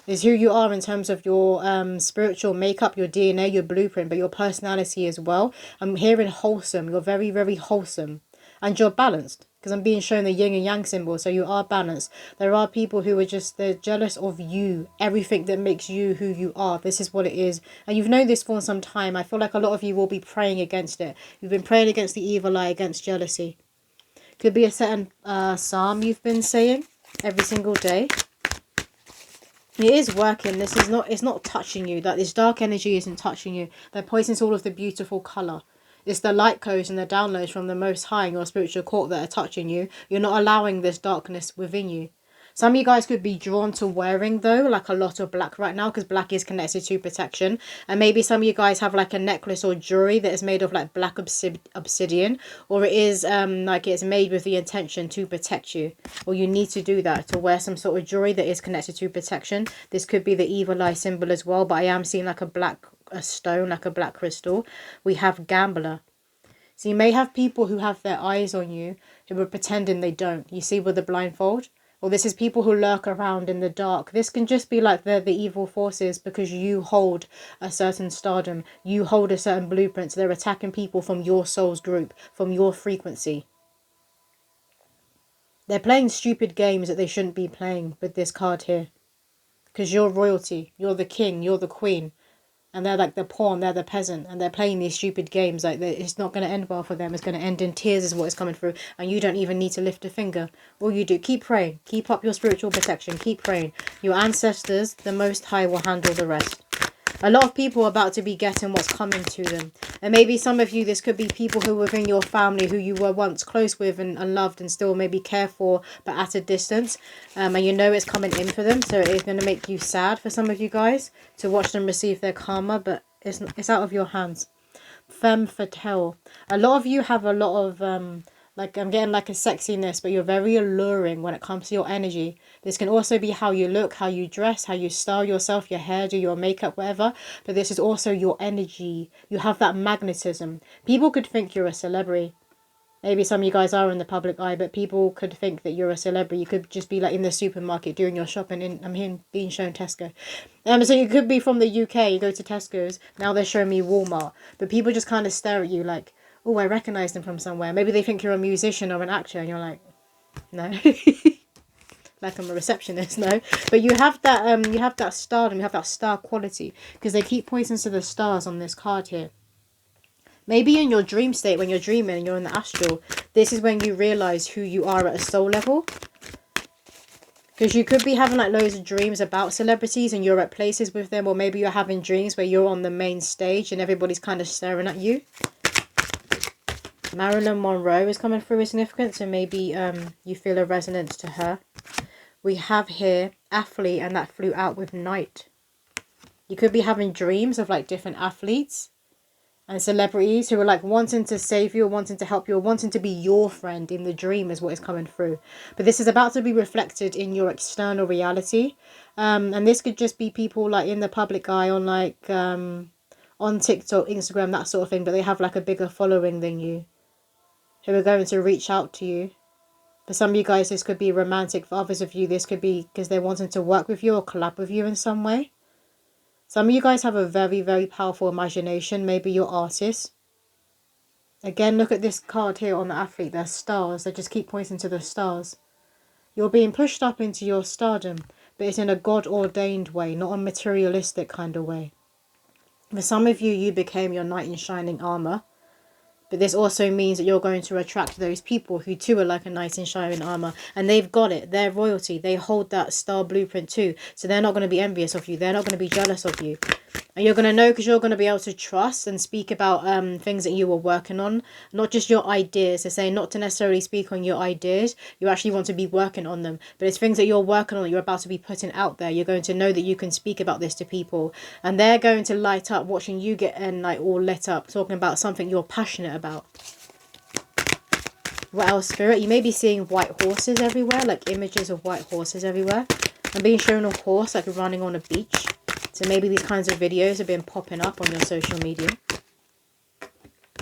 It's who you are in terms of your spiritual makeup, your DNA, your blueprint, but your personality as well. I'm hearing wholesome. You're very, very wholesome. And you're balanced. Because I'm being shown the yin and yang symbol, so you are balanced. There are people who are just, they're jealous of you, everything that makes you who you are. This is what it is. And you've known this for some time. I feel like a lot of you will be praying against it. You've been praying against the evil eye, against jealousy. Could be a certain psalm you've been saying every single day. It is working. This is not, it's not touching you. That this dark energy isn't touching you. They're pointing to all of the beautiful colour. It's the light codes and the downloads from the Most High in your spiritual court that are touching you. You're not allowing this darkness within you. Some of you guys could be drawn to wearing, though, like a lot of black right now, because black is connected to protection. And maybe some of you guys have like a necklace or jewelry that is made of like black obsidian, or it is like it's made with the intention to protect you, or you need to do that, to wear some sort of jewelry that is connected to protection. This could be the evil eye symbol as well, but I am seeing like a stone, like a black crystal. We have gambler. So you may have people who have their eyes on you who are pretending they don't. You see with the blindfold? Or this is people who lurk around in the dark. This can just be like the evil forces because you hold a certain stardom. You hold a certain blueprint. So they're attacking people from your soul's group, from your frequency. They're playing stupid games that they shouldn't be playing with this card here. Because you're royalty. You're the king. You're the queen. And they're like the pawn, they're the peasant, and they're playing these stupid games. Like, it's not going to end well for them. It's going to end in tears is what is coming through. And you don't even need to lift a finger. All you do, keep praying. Keep up your spiritual protection. Keep praying. Your ancestors, the Most High, will handle the rest. A lot of people are about to be getting what's coming to them. And maybe some of you, this could be people who were within your family who you were once close with and loved and still maybe care for, but at a distance. And you know it's coming in for them. So it's going to make you sad for some of you guys to watch them receive their karma, but it's out of your hands. Femme fatale. A lot of you have a lot of like, I'm getting like a sexiness, but you're very alluring when it comes to your energy. This can also be how you look, how you dress, how you style yourself, your hairdo, your makeup, whatever. But this is also your energy. You have that magnetism. People could think you're a celebrity. Maybe some of you guys are in the public eye, but people could think that you're a celebrity. You could just be like in the supermarket doing your shopping. I'm here being shown Tesco. So you could be from the UK, you go to Tesco's. Now they're showing me Walmart. But people just kind of stare at you like, oh, I recognize them from somewhere. Maybe they think you're a musician or an actor, and you're like, no. Like I'm a receptionist, no. But you have that stardom, you have that star quality, because they keep pointing to the stars on this card here. Maybe in your dream state, when you're dreaming and you're in the astral, this is when you realize who you are at a soul level. Because you could be having like loads of dreams about celebrities and you're at places with them, or maybe you're having dreams where you're on the main stage and everybody's kind of staring at you. Marilyn Monroe is coming through with significance, and maybe you feel a resonance to her. We have here athlete, and that flew out with night. You could be having dreams of like different athletes and celebrities who are like wanting to save you, or wanting to help you, or wanting to be your friend in the dream is what is coming through. But this is about to be reflected in your external reality. And this could just be people like in the public eye on like on TikTok, Instagram, that sort of thing, but they have like a bigger following than you, who are going to reach out to you. For some of you guys, this could be romantic. For others of you, this could be because they're wanting to work with you or collab with you in some way. Some of you guys have a very, very powerful imagination. Maybe you're artists. Again, look at this card here on the athlete. They're stars. They just keep pointing to the stars. You're being pushed up into your stardom, but it's in a God-ordained way, not a materialistic kind of way. For some of you, you became your knight in shining armor. But this also means that you're going to attract those people who too are like a knight in shining armor. And they've got it. They're royalty. They hold that star blueprint too. So they're not going to be envious of you. They're not going to be jealous of you. And you're going to know because you're going to be able to trust and speak about things that you were working on. Not just your ideas. They're saying not to necessarily speak on your ideas. You actually want to be working on them. But it's things that you're working on that you're about to be putting out there. You're going to know that you can speak about this to people. And they're going to light up watching you get like all lit up. Talking about something you're passionate about. What else, Spirit? You may be seeing white horses everywhere. Like images of white horses everywhere. I'm being shown a horse like running on a beach. So maybe these kinds of videos have been popping up on your social media.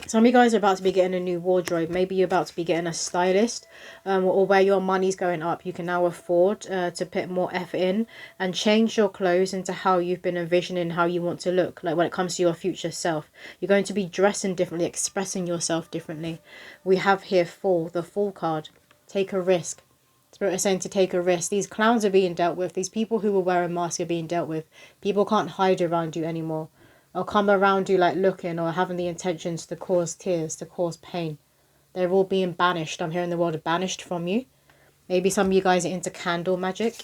Some of you guys are about to be getting a new wardrobe. Maybe you're about to be getting a stylist. Or where your money's going up. You can now afford to put more effort in. And change your clothes into how you've been envisioning how you want to look. Like when it comes to your future self. You're going to be dressing differently. Expressing yourself differently. We have here Fool. The Fool card. Take a risk. Spirit is saying to take a risk. These clowns are being dealt with. These people who were wearing masks are being dealt with. People can't hide around you anymore. Or come around you like looking or having the intentions to cause tears, to cause pain. They're all being banished. I'm hearing the word banished from you. Maybe some of you guys are into candle magic.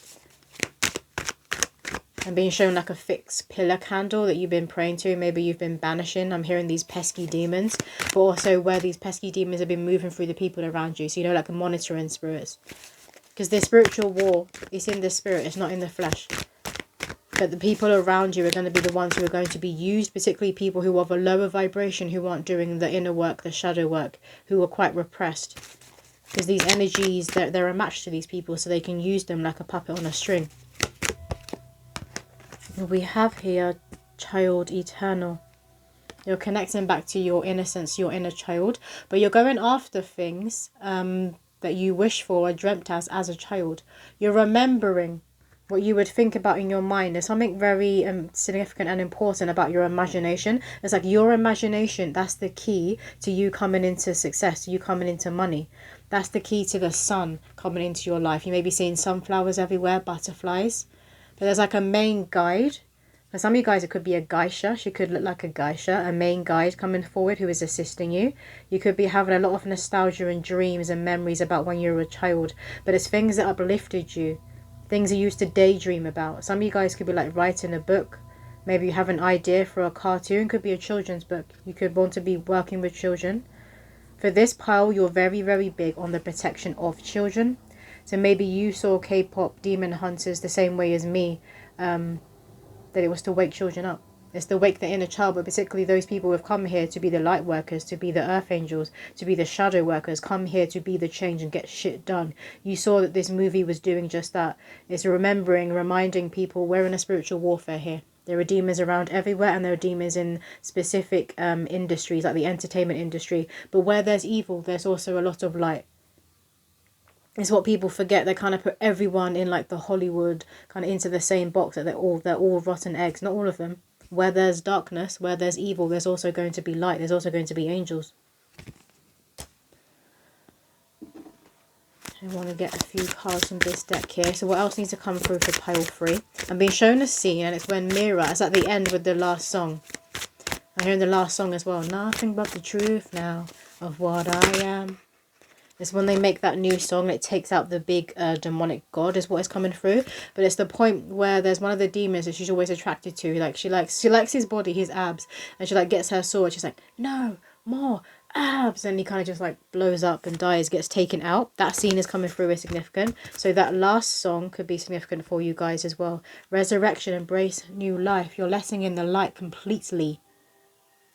I'm being shown like a fixed pillar candle that you've been praying to. Maybe you've been banishing. I'm hearing these pesky demons. But also where these pesky demons have been moving through the people around you. So you know, like monitoring spirits. Because the spiritual war is in the spirit, it's not in the flesh. But the people around you are going to be the ones who are going to be used, particularly people who are of a lower vibration, who aren't doing the inner work, the shadow work, who are quite repressed. Because these energies, they're a match to these people, so they can use them like a puppet on a string. We have here Child Eternal. You're connecting back to your innocence, your inner child, but you're going after things that you wish for or dreamt as a child. You're remembering what you would think about in your mind. There's something very significant and important about your imagination. It's like your imagination, that's the key to you coming into success, to you coming into money. That's the key to the sun coming into your life. You may be seeing sunflowers everywhere, butterflies. But there's like a main guide. For some of you guys, it could be a geisha. She could look like a geisha, a main guide coming forward who is assisting you. You could be having a lot of nostalgia and dreams and memories about when you were a child. But it's things that uplifted you. Things you used to daydream about. Some of you guys could be like writing a book. Maybe you have an idea for a cartoon. Could be a children's book. You could want to be working with children. For this pile, you're very, very big on the protection of children. So maybe you saw K-pop demon hunters the same way as me. That it was to wake children up. It's to wake the inner child, but particularly those people who have come here to be the light workers, to be the earth angels, to be the shadow workers, come here to be the change and get shit done. You saw that this movie was doing just that. It's remembering, reminding people we're in a spiritual warfare here. There are demons around everywhere, and there are demons in specific industries, like the entertainment industry. But where there's evil, there's also a lot of light. It's what people forget. They kind of put everyone in like the Hollywood kind of into the same box, that they're all rotten eggs. Not all of them. Where there's darkness, where there's evil, there's also going to be light. There's also going to be angels. I want to get a few cards from this deck here. So what else needs to come through for pile 3? I'm being shown a scene, and it's when Mira, it's at the end with the last song. I'm hearing the last song as well. Nothing but the truth now of what I am. It's when they make that new song, it takes out the big demonic god is what is coming through. But it's the point where there's one of the demons that she's always attracted to. Like she likes his body, his abs, and she like gets her sword. She's like, no more abs, and he kind of just like blows up and dies, gets taken out. That scene is coming through is significant. So that last song could be significant for you guys as well. Resurrection, embrace new life. You're letting in the light completely.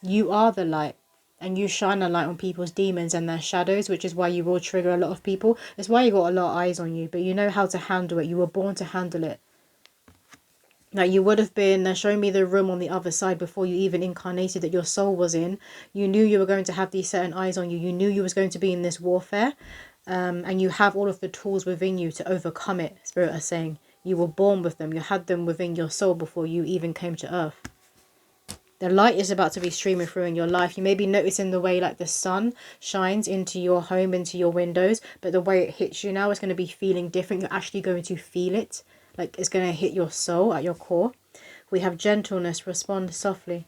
You are the light. And you shine a light on people's demons and their shadows, which is why you will trigger a lot of people. It's why you got a lot of eyes on you, but you know how to handle it. You were born to handle it. Now, you would have been showing me the room on the other side before you even incarnated that your soul was in. You knew you were going to have these certain eyes on you. You knew you was going to be in this warfare. And you have all of the tools within you to overcome it, Spirit is saying. You were born with them. You had them within your soul before you even came to earth. The light is about to be streaming through in your life. You may be noticing the way like the sun shines into your home, into your windows, but the way it hits you now is going to be feeling different. You're actually going to feel it. Like it's going to hit your soul at your core. We have gentleness, respond softly.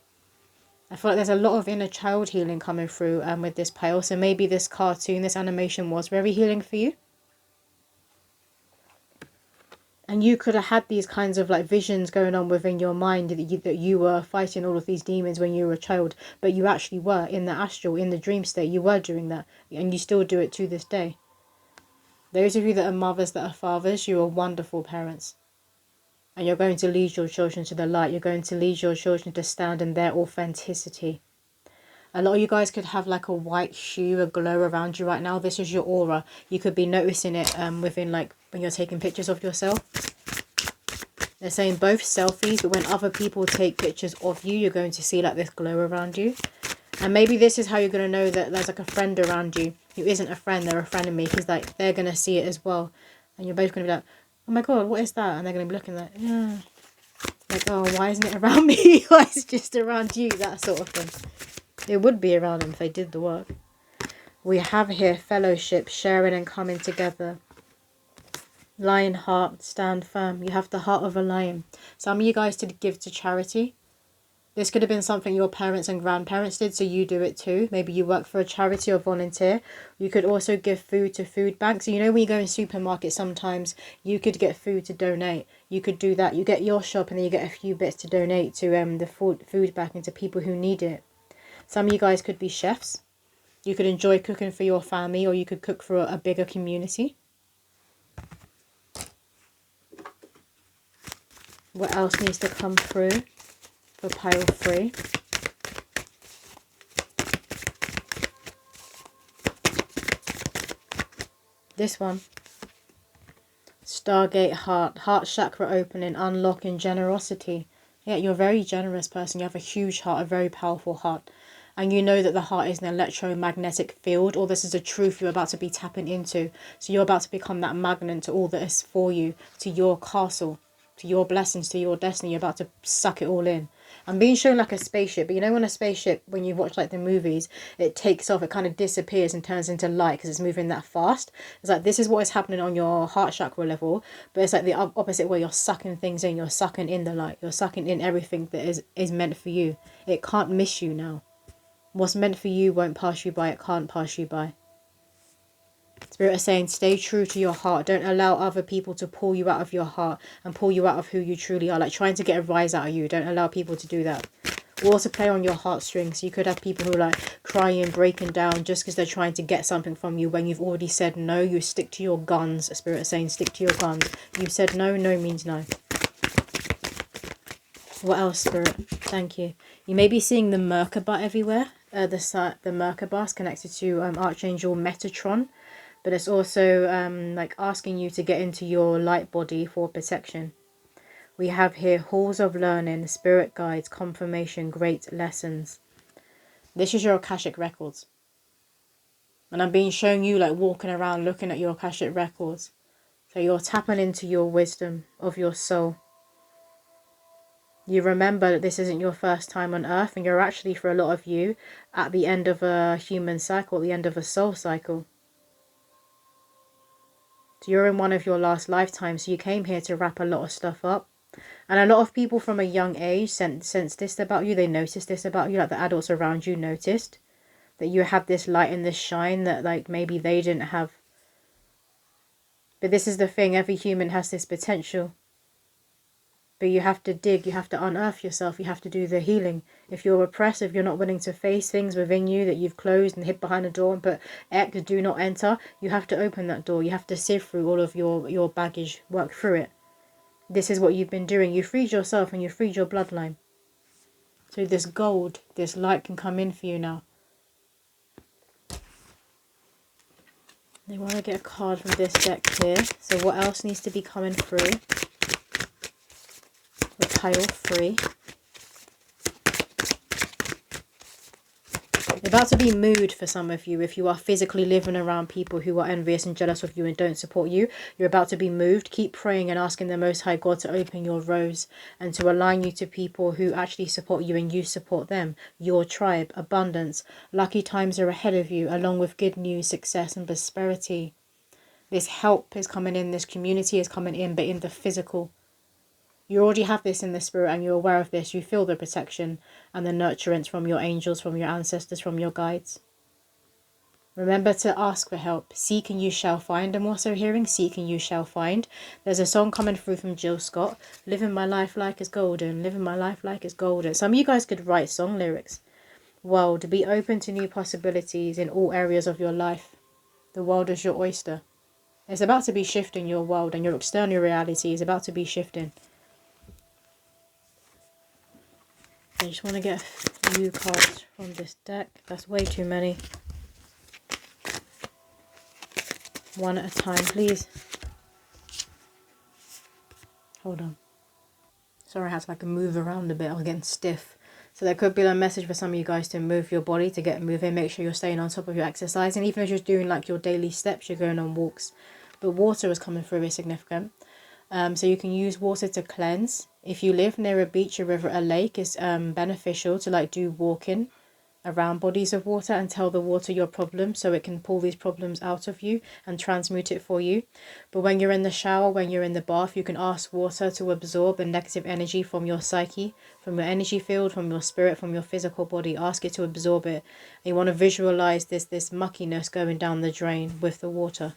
I feel like there's a lot of inner child healing coming through with this pale. So maybe this cartoon, this animation was very healing for you. And you could have had these kinds of like visions going on within your mind that you were fighting all of these demons when you were a child. But you actually were in the astral, in the dream state. You were doing that. And you still do it to this day. Those of you that are mothers, that are fathers, you are wonderful parents. And you're going to lead your children to the light. You're going to lead your children to stand in their authenticity. A lot of you guys could have like a white hue, a glow around you right now. This is your aura. You could be noticing it within like when you're taking pictures of yourself. They're saying both selfies, but when other people take pictures of you, you're going to see like this glow around you. And maybe this is how you're going to know that there's like a friend around you who isn't a friend, they're a friend of me, because like they're going to see it as well. And you're both going to be like, oh my God, what is that? And they're going to be looking like, yeah. Like, oh, why isn't it around me? Why is it just around you? That sort of thing. It would be around them if they did the work. We have here fellowship, sharing and coming together. Lion heart, stand firm. You have the heart of a lion. Some of you guys did give to charity. This could have been something your parents and grandparents did, so you do it too. Maybe you work for a charity or volunteer. You could also give food to food banks. So you know when you go in supermarkets, sometimes you could get food to donate. You could do that. You get your shop and then you get a few bits to donate to the food back into people who need it. Some of you guys could be chefs. You could enjoy cooking for your family, or you could cook for a bigger community. What else needs to come through for pile 3? This one. Stargate heart. Heart chakra opening, unlocking generosity. Yeah, you're a very generous person. You have a huge heart, a very powerful heart. And you know that the heart is an electromagnetic field, or this is a truth you're about to be tapping into. So you're about to become that magnet to all that is for you, to your castle, to your blessings, to your destiny. You're about to suck it all in. I'm being shown like a spaceship, but you know when a spaceship, when you watch like the movies, it takes off, it kind of disappears and turns into light because it's moving that fast. It's like this is what is happening on your heart chakra level, but it's like the opposite way. You're sucking things in, you're sucking in the light, you're sucking in everything that is meant for you. It can't miss you now. What's meant for you won't pass you by. It can't pass you by. Spirit is saying, stay true to your heart. Don't allow other people to pull you out of your heart and pull you out of who you truly are. Like trying to get a rise out of you. Don't allow people to do that. Also play on your heartstrings. You could have people who are like crying, breaking down just because they're trying to get something from you when you've already said no. You stick to your guns. Spirit is saying, stick to your guns. You said no, no means no. What else, Spirit? Thank you. You may be seeing the Merkaba everywhere. The Merkaba is connected to Archangel Metatron. But it's also like asking you to get into your light body for protection. We have here halls of learning, spirit guides, confirmation, great lessons. This is your Akashic records. And I'm being shown you like walking around looking at your Akashic records. So you're tapping into your wisdom of your soul. You remember that this isn't your first time on earth, and you're actually, for a lot of you, at the end of a human cycle, at the end of a soul cycle. So you're in one of your last lifetimes, so you came here to wrap a lot of stuff up. And a lot of people from a young age sensed this about you. They noticed this about you, like the adults around you noticed. that you have this light and this shine that like maybe they didn't have. But this is the thing, every human has this potential. But you have to dig, you have to unearth yourself, you have to do the healing. If you're repressed, if you're not willing to face things within you that you've closed and hid behind a door and put X, do not enter, you have to open that door. You have to sift through all of your baggage, work through it. This is what you've been doing. You freed yourself and you freed your bloodline. So this gold, this light can come in for you now. They want to get a card from this deck here. So what else needs to be coming through? The pile 3. You're about to be moved for some of you. If you are physically living around people who are envious and jealous of you and don't support you, you're about to be moved. Keep praying and asking the Most High God to open your rose and to align you to people who actually support you and you support them. Your tribe, abundance, lucky times are ahead of you, along with good news, success and prosperity. This help is coming in, this community is coming in, but in the physical. You already have this in the spirit and you're aware of this. You feel the protection and the nurturance from your angels, from your ancestors, from your guides. Remember to ask for help. Seek and you shall find. I'm also hearing seek and you shall find. There's a song coming through from Jill Scott. Living my life like it's golden. Living my life like it's golden. Some of you guys could write song lyrics. World, be open to new possibilities in all areas of your life. The world is your oyster. It's about to be shifting your world and your external reality is about to be shifting. I just want to get a few cards from this deck. That's way too many. One at a time, please. Hold on. Sorry, I had to like move around a bit. I was getting stiff. So there could be a message for some of you guys to move your body, to get moving. Make sure you're staying on top of your exercise. And even if you're doing like your daily steps, you're going on walks. But water is coming through is significant. So you can use water to cleanse. If you live near a beach, a river, a lake, it's beneficial to like do walking around bodies of water and tell the water your problem so it can pull these problems out of you and transmute it for you. But when you're in the shower, when you're in the bath, you can ask water to absorb the negative energy from your psyche, from your energy field, from your spirit, from your physical body. Ask it to absorb it. And you want to visualize this muckiness going down the drain with the water.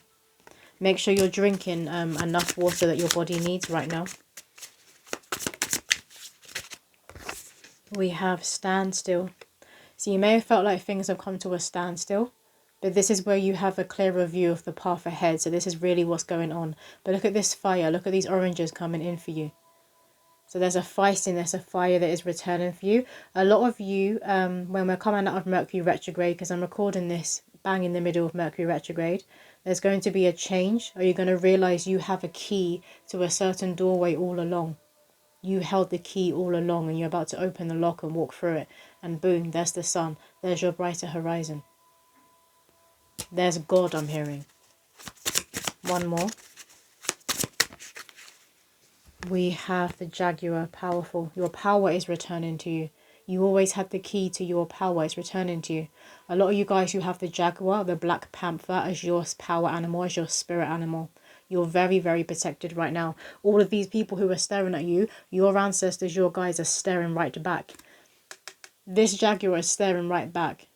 Make sure you're drinking enough water that your body needs right now. We have standstill. So you may have felt like things have come to a standstill, but this is where you have a clearer view of the path ahead. So this is really what's going on. But look at this fire. Look at these oranges coming in for you. So there's a feistiness, a fire that is returning for you. A lot of you, when we're coming out of Mercury retrograde, because I'm recording this bang in the middle of Mercury retrograde, there's going to be a change. Or you're going to realize you have a key to a certain doorway all along. You held the key all along and you're about to open the lock and walk through it. And boom, there's the sun. There's your brighter horizon. There's God, I'm hearing. One more. We have the Jaguar, powerful. Your power is returning to you. You always had the key to your power. It's returning to you. A lot of you guys who have the Jaguar, the Black Panther, as your power animal, as your spirit animal. You're very, very protected right now. All of these people who are staring at you, your ancestors, your guys are staring right back. This Jaguar is staring right back.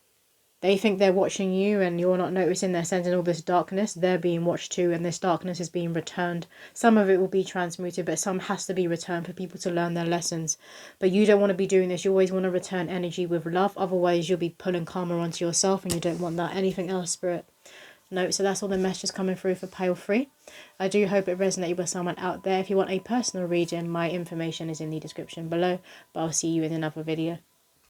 They think they're watching you and you're not noticing. They're sending all this darkness. They're being watched too, and this darkness is being returned. Some of it will be transmuted, but some has to be returned for people to learn their lessons. But you don't want to be doing this. You always want to return energy with love. Otherwise, you'll be pulling karma onto yourself, and you don't want that. Anything else, Spirit? No, so that's all the messages coming through for pile 3. I do hope it resonated with someone out there. If you want a personal reading, my information is in the description below. But I'll see you in another video.